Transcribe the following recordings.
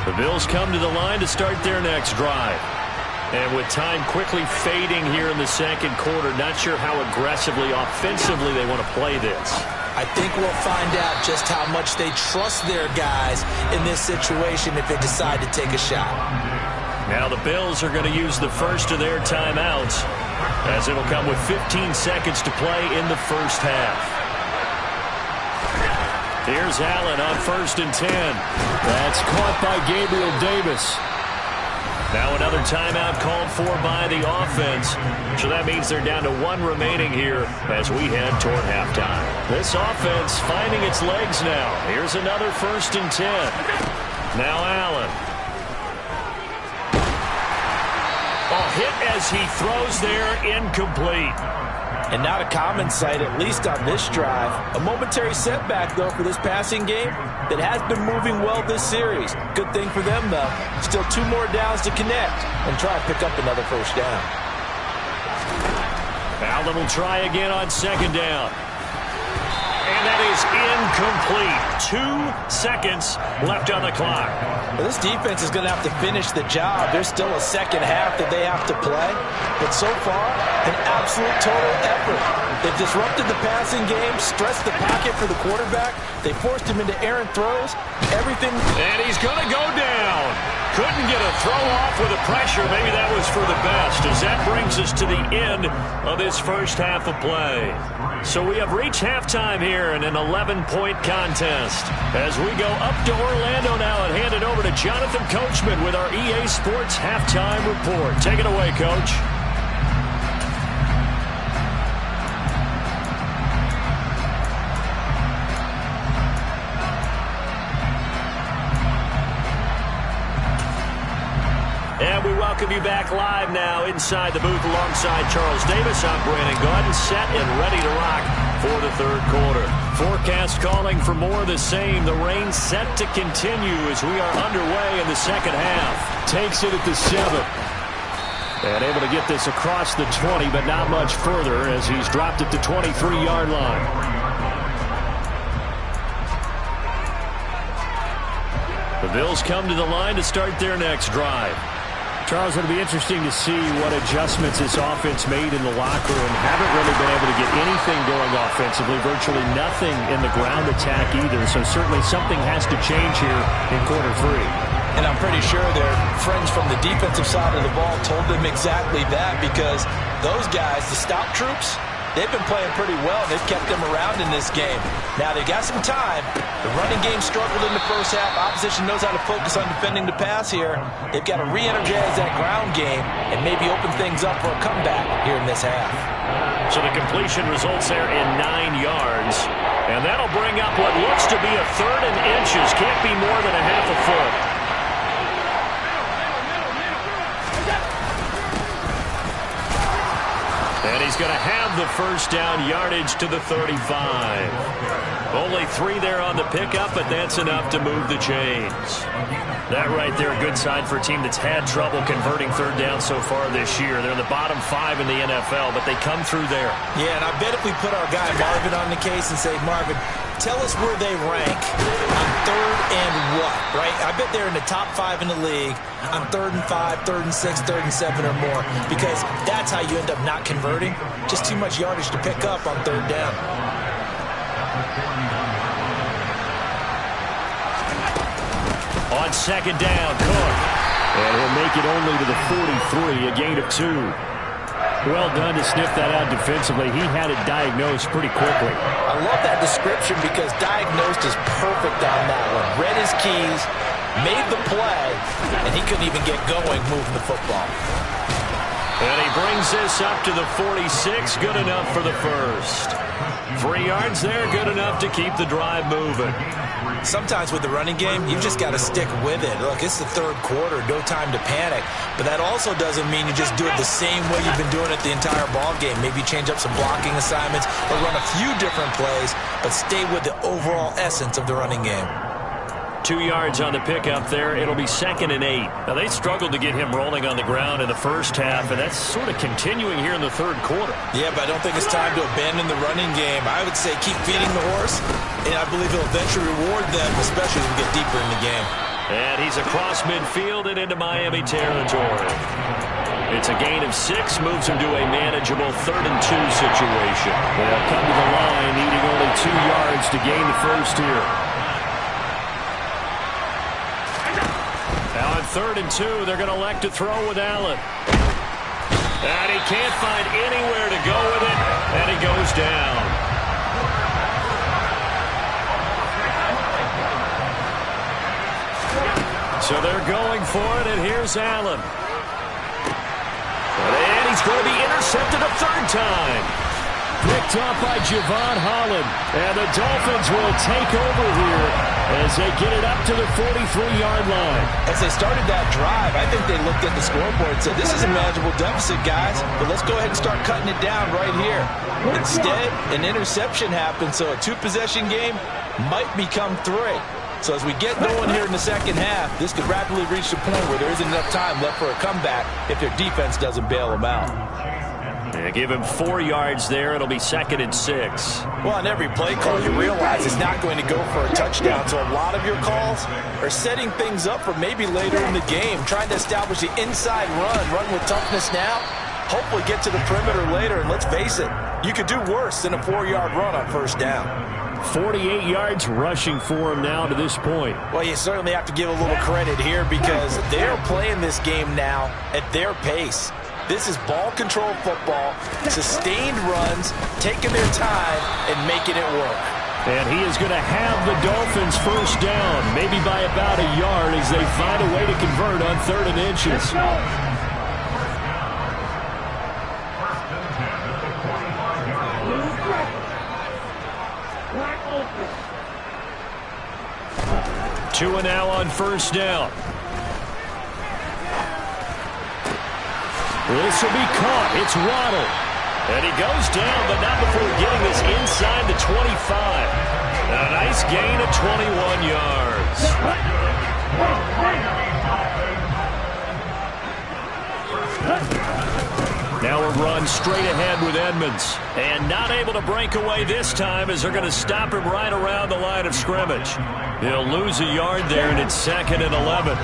The Bills come to the line to start their next drive. And with time quickly fading here in the second quarter, not sure how aggressively, offensively they want to play this. I think we'll find out just how much they trust their guys in this situation if they decide to take a shot. Now the Bills are going to use the first of their timeouts, as it'll come with 15 seconds to play in the first half. Here's Allen on 1st and 10. That's caught by Gabriel Davis. Now another timeout called for by the offense. So that means they're down to 1 remaining here as we head toward halftime. This offense finding its legs now. Here's another 1st and 10. Now Allen. Hit as he throws there, incomplete. And not a common sight, at least on this drive. A momentary setback, though, for this passing game that has been moving well this series. Good thing for them, though. Still 2 more downs to connect and try to pick up another first down. Allen will try again on 2nd down. And that is incomplete. 2 seconds left on the clock. Well, this defense is going to have to finish the job. There's still a second half that they have to play. But so far, an absolute total effort. They've disrupted the passing game, stressed the pocket for the quarterback. They forced him into errant throws. Everything. And he's going to go down. Couldn't get a throw off with the pressure. Maybe that was for the best, as that brings us to the end of this first half of play. So we have reached halftime here in an 11-point contest. As we go up to Orlando now and hand it over to Jonathan Coachman with our EA Sports Halftime Report. Take it away, Coach. And we welcome you back live now inside the booth alongside Charles Davis. I'm Brandon Gaudin, set and ready to rock for the third quarter. Forecast calling for more of the same. The rain set to continue as we are underway in the second half. Takes it at the 7. And able to get this across the 20, but not much further as he's dropped it to 23-yard line. The Bills come to the line to start their next drive. Charles, it'll be interesting to see what adjustments this offense made in the locker room. Haven't really been able to get anything going offensively, virtually nothing in the ground attack either. So certainly something has to change here in quarter 3. And I'm pretty sure their friends from the defensive side of the ball told them exactly that, because those guys, the stop troops, they've been playing pretty well. They've kept them around in this game. Now they've got some time. The running game struggled in the first half. Opposition knows how to focus on defending the pass here. They've got to re-energize that ground game and maybe open things up for a comeback here in this half. So the completion results there in 9 yards. And that'll bring up what looks to be a 3rd and inches. Can't be more than a half a foot. And he's going to have the first down, yardage to the 35. Only 3 there on the pickup, but that's enough to move the chains. That right there, a good sign for a team that's had trouble converting 3rd down so far this year. They're in the bottom 5 in the NFL, but they come through there. Yeah, and I bet if we put our guy Marvin on the case and say, Marvin, tell us where they rank on 3rd and what, right? I bet they're in the top 5 in the league on 3rd and 5, 3rd and 6, 3rd and 7 or more, because that's how you end up not converting. Just too much yardage to pick up on 3rd down. On 2nd down, Cook. And he'll make it only to the 43, a gain of 2. Well done to sniff that out defensively. He had it diagnosed pretty quickly. I love that description because diagnosed is perfect on that one. Read his keys, made the play, and he couldn't even get going moving the football. And he brings this up to the 46. Good enough for the first. 3 yards there, good enough to keep the drive moving. Sometimes with the running game, you've just got to stick with it. Look, it's the third quarter, no time to panic. But that also doesn't mean you just do it the same way you've been doing it the entire ball game. Maybe change up some blocking assignments or run a few different plays, but stay with the overall essence of the running game. 2 yards on the pickup there. It'll be 2nd and 8. Now, they struggled to get him rolling on the ground in the first half, and that's sort of continuing here in the third quarter. Yeah, but I don't think it's time to abandon the running game. I would say keep feeding the horse, and I believe he'll eventually reward them, especially as we get deeper in the game. And he's across midfield and into Miami territory. It's a gain of 6, moves him to a manageable 3rd and 2 situation. They'll come to the line needing only 2 yards to gain the first here. Now on 3rd and 2, they're going to elect to throw with Allen. And he can't find anywhere to go with it, and he goes down. So they're going for it, and here's Allen. And he's going to be intercepted a 3rd time. Picked up by Javon Holland. And the Dolphins will take over here as they get it up to the 43-yard line. As they started that drive, I think they looked at the scoreboard and said, this is a manageable deficit, guys, but let's go ahead and start cutting it down right here. Instead, an interception happened, so a 2-possession game might become 3. So as we get going here in the second half, this could rapidly reach the point where there isn't enough time left for a comeback if their defense doesn't bail them out. Yeah, give him 4 yards there. It'll be 2nd and 6. Well, on every play call, you realize it's not going to go for a touchdown. So a lot of your calls are setting things up for maybe later in the game, trying to establish the inside run with toughness now, hopefully get to the perimeter later. And let's face it, you could do worse than a 4-yard run on 1st down. 48 yards rushing for him now to this point. Well, you certainly have to give a little credit here because they're playing this game now at their pace. This is ball control football, sustained runs, taking their time and making it work. And he is going to have the Dolphins 1st down, maybe by about a yard as they find a way to convert on 3rd and inches. Two and now on 1st down. This will be caught. It's Waddle. And he goes down, but not before getting this inside the 25. And a nice gain of 21 yards. Now a run straight ahead with Edmonds. And not able to break away this time as they're going to stop him right around the line of scrimmage. He'll lose a yard there, and it's 2nd and 11.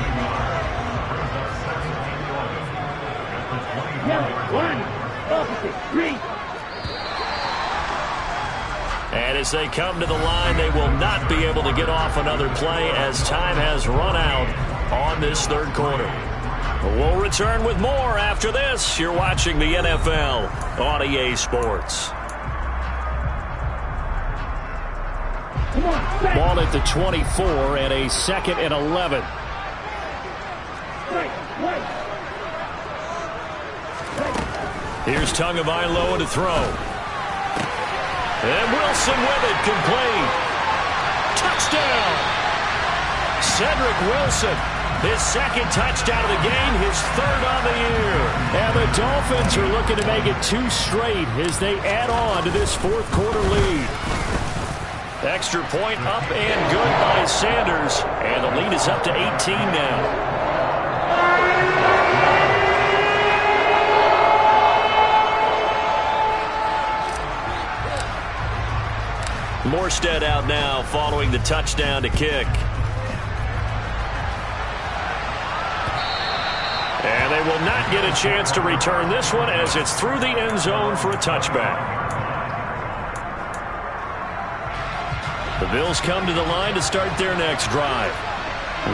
And as they come to the line, they will not be able to get off another play as time has run out on this 3rd quarter. We'll return with more after this. You're watching the NFL on EA Sports. Ball at the 24 and a 2nd and 11. Here's Tagovailoa to throw. And Wilson with it, complete. Touchdown! Cedric Wilson, his 2nd touchdown of the game, his 3rd on the year. And the Dolphins are looking to make it 2 straight as they add on to this 4th quarter lead. Extra point up and good by Sanders. And the lead is up to 18 now. Morstead out now following the touchdown to kick. And they will not get a chance to return this one as it's through the end zone for a touchback. The Bills come to the line to start their next drive.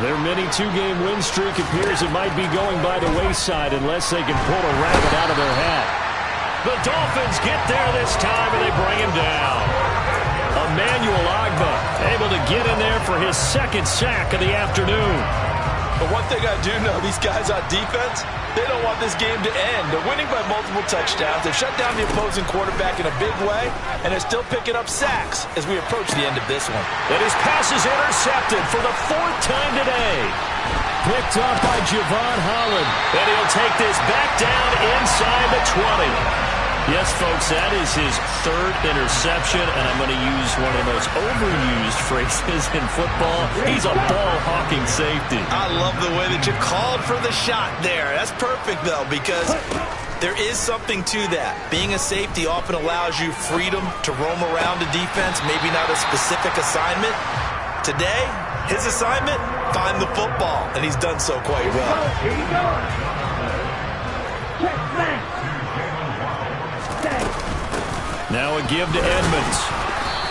Their mini 2-game win streak appears it might be going by the wayside unless they can pull a rabbit out of their hat. The Dolphins get there this time and they bring him down. Emmanuel Ogbah able to get in there for his 2nd sack of the afternoon. But one thing I do know, these guys on defense, they don't want this game to end. They're winning by multiple touchdowns. They've shut down the opposing quarterback in a big way, and they're still picking up sacks as we approach the end of this one. And his pass is intercepted for the 4th time today. Picked up by Javon Holland. And he'll take this back down inside the 20. Yes, folks, that is his 3rd interception, and I'm going to use one of the most overused phrases in football. He's a ball-hawking safety. I love the way that you called for the shot there. That's perfect, though, because there is something to that. Being a safety often allows you freedom to roam around the defense, maybe not a specific assignment. Today, His assignment, find the football, and he's done so quite well. Here you go. Check back. Now a give to Edmonds.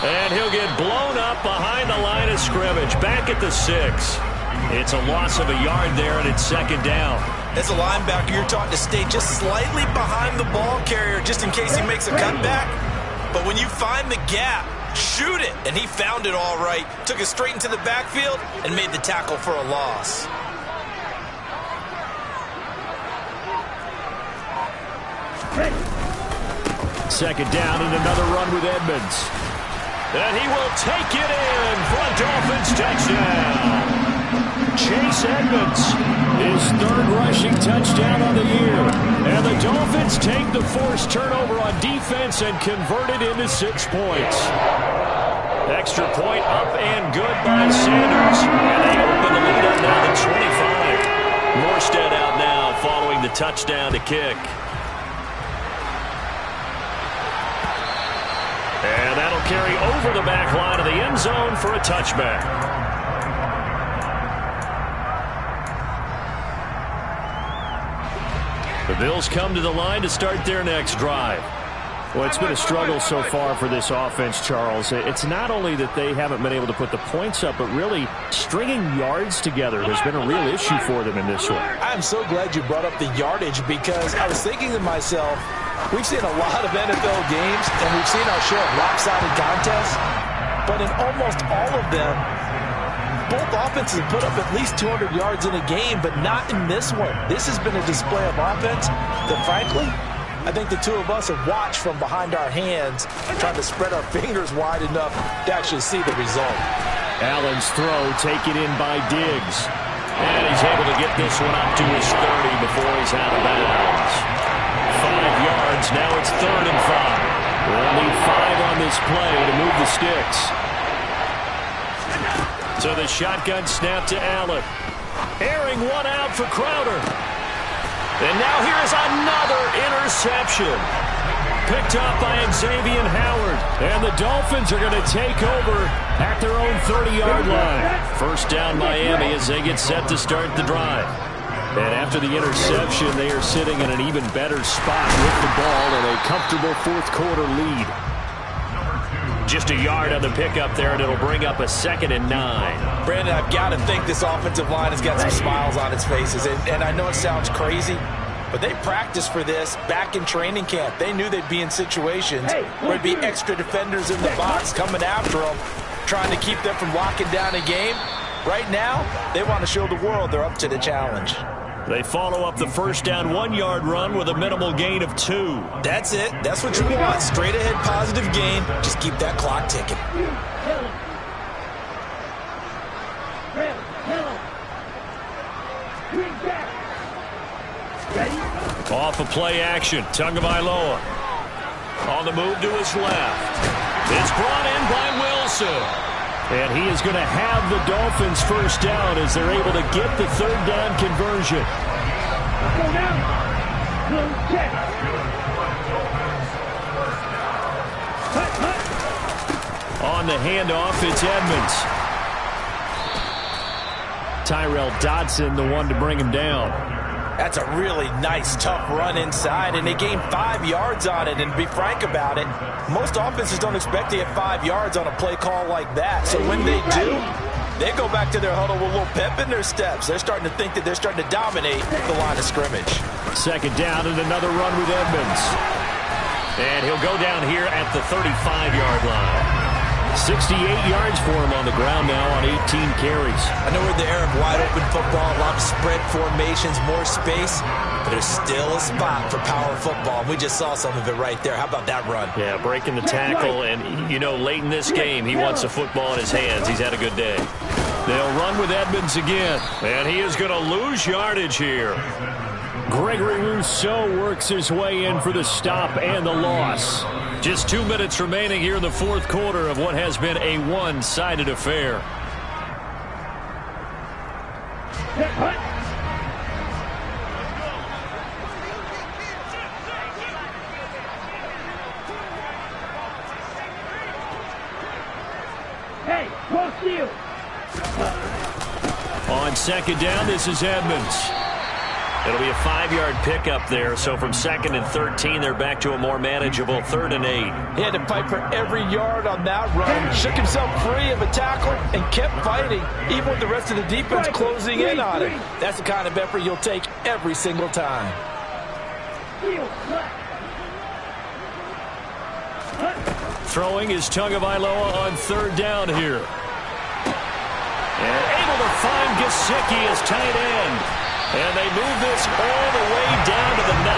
And he'll get blown up behind the line of scrimmage. Back at the 6. It's a loss of a yard there, and it's second down. As a linebacker, you're taught to stay just slightly behind the ball carrier just in case he makes a cutback. But when you find the gap, shoot it. And he found it all right. Took it straight into the backfield and made the tackle for a loss. Second down and another run with Edmonds. And he will take it in for a Dolphins touchdown. Chase Edmonds, his third rushing touchdown on the year. And the Dolphins take the forced turnover on defense and convert it into 6 points. Extra point up and good by Sanders. And they open the lead up now to 25. Morstead out now following the touchdown to kick. And that'll carry over the back line of the end zone for a touchback. The Bills come to the line to start their next drive. Well, it's been a struggle so far for this offense, Charles. It's not only that they haven't been able to put the points up, but really stringing yards together has been a real issue for them in this one. I'm so glad you brought up the yardage because I was thinking to myself, we've seen a lot of NFL games and we've seen our share of lopsided contests, but in almost all of them, both offenses have put up at least 200 yards in a game, but not in this one. This has been a display of offense that, frankly, I think the two of us have watched from behind our hands, trying to spread our fingers wide enough to actually see the result. Allen's throw taken in by Diggs. And he's able to get this one up to his 30 before he's out of bounds. 5 yards, now it's 3rd and 5. We'll need 5 on this play to move the sticks. So the shotgun snap to Allen. Airing one out for Crowder. And now here's another interception. Picked up by Xavier Howard. And the Dolphins are going to take over at their own 30-yard line. First down Miami as they get set to start the drive. And after the interception, they are sitting in an even better spot with the ball and a comfortable fourth-quarter lead. Just a yard on the pickup there, and it'll bring up a 2nd and 9. Brandon, I've got to think this offensive line has got some smiles on its faces. And I know it sounds crazy, but they practiced for this back in training camp. They knew they'd be in situations where there'd be extra defenders in the box coming after them, trying to keep them from locking down a game. Right now, they want to show the world they're up to the challenge. They follow up the first down 1-yard run with a minimal gain of 2. That's it. That's what you want. Straight ahead positive gain. Just keep that clock ticking. Off of play action. Tagovailoa on the move to his left. It's brought in by Wilson. And he is going to have the Dolphins first down as they're able to get the 3rd down conversion. On the handoff, it's Edmonds. Tyrell Dodson, the one to bring him down. That's a really nice, tough run inside, and they gained 5 yards on it. And to be frank about it, most offenses don't expect to get 5 yards on a play call like that. So when they do, they go back to their huddle with a little pep in their steps. They're starting to think that they're starting to dominate the line of scrimmage. Second down and another run with Edmonds. And he'll go down here at the 35-yard line. 68 yards for him on the ground now on 18 carries. I know we're in the era of wide-open football, a lot of spread formations, more space, but there's still a spot for power football. And we just saw some of it right there. How about that run? Yeah, breaking the tackle, and, you know, late in this game, he wants the football in his hands. He's had a good day. They'll run with Edmonds again, and he is going to lose yardage here. Gregory Rousseau works his way in for the stop and the loss. Just 2 minutes remaining here in the fourth quarter of what has been a one-sided affair. Hey, close to you. second down. This is Edmonds. It'll be a 5-yard pickup there. So from 2nd and 13, they're back to a more manageable 3rd and 8. He had to fight for every yard on that run. Shook himself free of a tackle and kept fighting, even with the rest of the defense closing in on him. That's the kind of effort you'll take every single time. Throwing is Tagovailoa on 3rd down here. And able to find Gesicki as tight end. And they move this all the way down to the 9.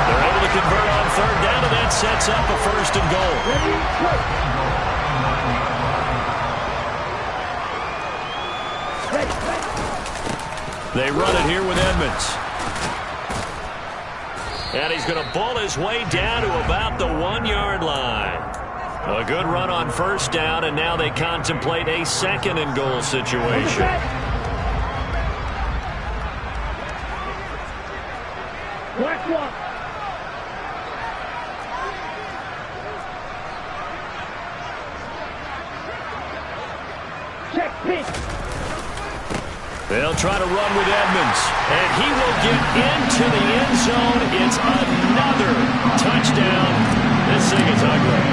They're able to convert on 3rd down, and that sets up a 1st and goal. They run it here with Edmonds. And he's going to bull his way down to about the 1-yard line. A good run on 1st down, and now they contemplate a 2nd and goal situation. They'll try to run with Edmonds, and he will get into the end zone. It's another touchdown. This thing is ugly.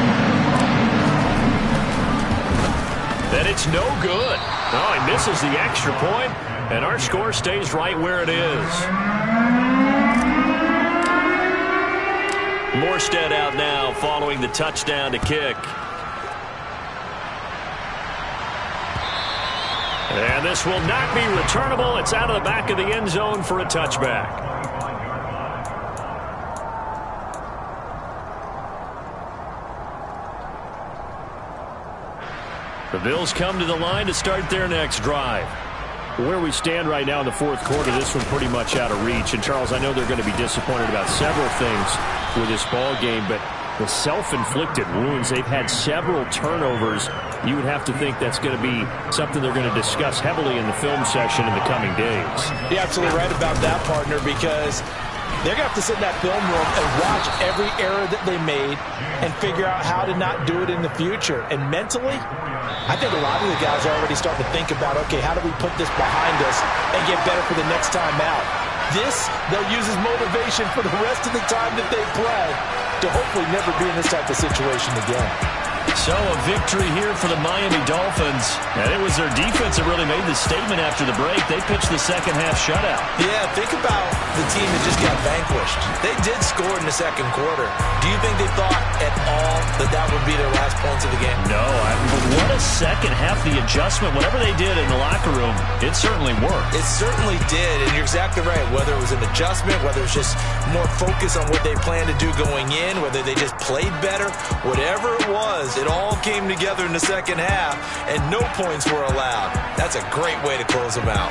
And it's no good. Oh, he misses the extra point, and our score stays right where it is. Morstead out now following the touchdown to kick. And this will not be returnable. It's out of the back of the end zone for a touchback. The Bills come to the line to start their next drive. Where we stand right now in the 4th quarter, this one pretty much out of reach. And, Charles, I know they're going to be disappointed about several things with this ball game, but the self-inflicted wounds, they've had several turnovers. You would have to think that's going to be something they're going to discuss heavily in the film session in the coming days. You're absolutely right about that, partner, because they're going to have to sit in that film room and watch every error that they made and figure out how to not do it in the future. And mentally, I think a lot of the guys are already starting to think about, okay, how do we put this behind us and get better for the next time out? This, they'll use as motivation for the rest of the time that they play to hopefully never be in this type of situation again. So a victory here for the Miami Dolphins. And it was their defense that really made the statement after the break. They pitched the second-half shutout. Yeah, think about the team that just got vanquished. They did score in the 2nd quarter. Do you think they thought at all that that would be their last points of the game? No. What a second half. The adjustment, whatever they did in the locker room, it certainly worked. It certainly did, and you're exactly right. Whether it was an adjustment, whether it was just more focus on what they planned to do going in, whether they just played better, whatever it was, it all came together in the 2nd half, and no points were allowed. That's a great way to close them out.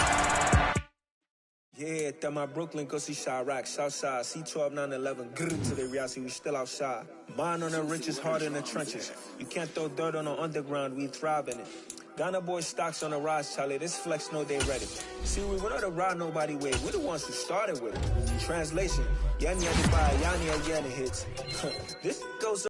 Yeah, that my Brooklyn, go see Chirac, Southside, C12, 911, grrr to the reality, we still outside. Mine on the riches, hard in the trenches. You can't throw dirt on the underground, we thrive in it. Ghana boy stocks on the rise, Charlie, this flex know they ready. See, we were not to ride nobody way, we're the ones who started with it. Translation, Yani Adibaya, Yani Ayana hits. This goes